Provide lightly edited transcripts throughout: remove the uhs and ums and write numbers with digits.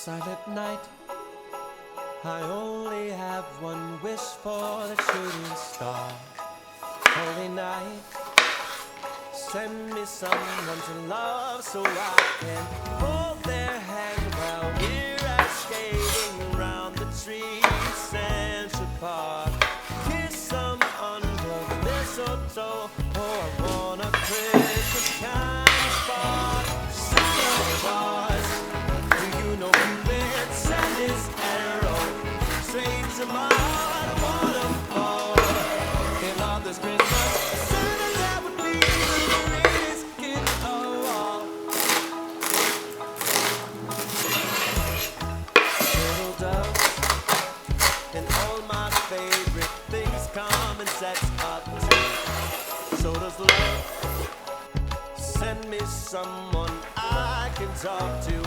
Silent night, I only have one wish for the shooting star. Holy night, send me someone to love so I can hold their hand while we're out skating around the trees, Central Park. Kiss them under the mistletoe. Oh, I want a Christmas kind of spark. Santa Claus, do you know who lit Santa's arrow straight to my heart? I wanna fall in love this Christmas. Santa, that would be the greatest gift of all. Turtle doves and all my favorite things come and sets up too. So does love. Send me someone I can talk to.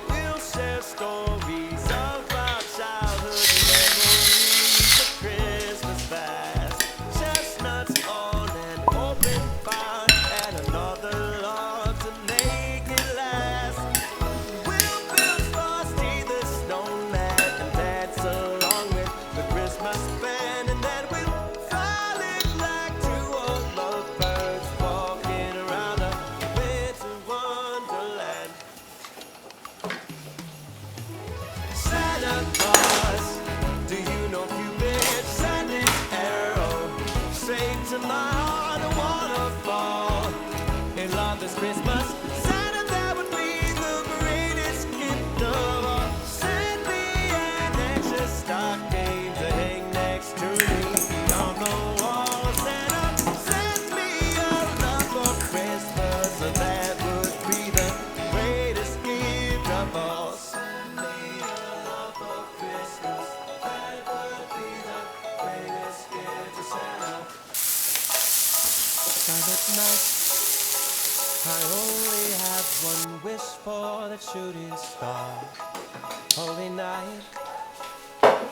We'll share stories of our childhood memories of Christmas past. Chestnuts on an open fire and another log to make it last. We'll build Frosty the Snowman and dance along with the Christmas band, and then we'll fly it like two old lovebirds walking around a winter wonderland. Santa Claus, do you know Cupid sent his arrow straight to my heart? I wanna fall in love this Christmas. Santa, that would be the greatest gift of all. Send me an extra stocking to hang next to me on the wall. Santa, send me a love for Christmas, so that would be the greatest gift of all. Send me a love for Christmas, that would be the greatest gift of Santa. Silent night, I only have one wish for the shooting star. Holy night,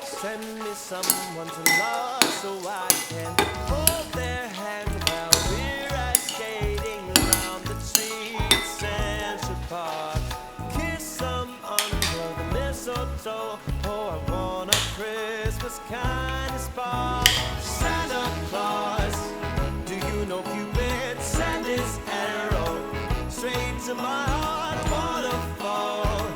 send me someone to love so I can hold their hand while we're out skating around the trees, Central Park. Kiss them under the mistletoe. Oh, I want a Christmas kind of spark. Santa Claus, do you know Cupid sent his arrow straight to my heart? I wanna fall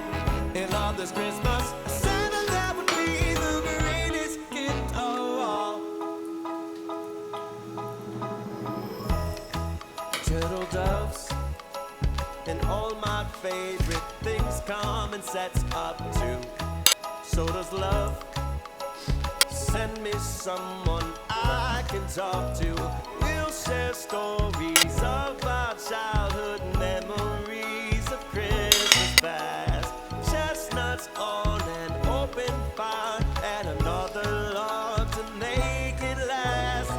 in love this Christmas. Santa, that would be the greatest gift of all. Turtle doves and all my favorite things come and sets up too. So does love. Send me someone I can talk to. We'll share stories of our childhood memories of Christmas past. Chestnuts on an open fire and another log to make it last.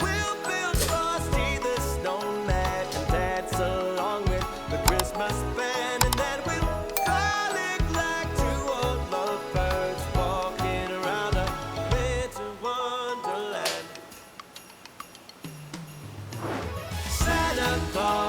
We'll build Frosty the Snowman and dance along with the Christmas band, and then we'll frolic like two old lovebirds walking around a winter wonderland. Santa Claus,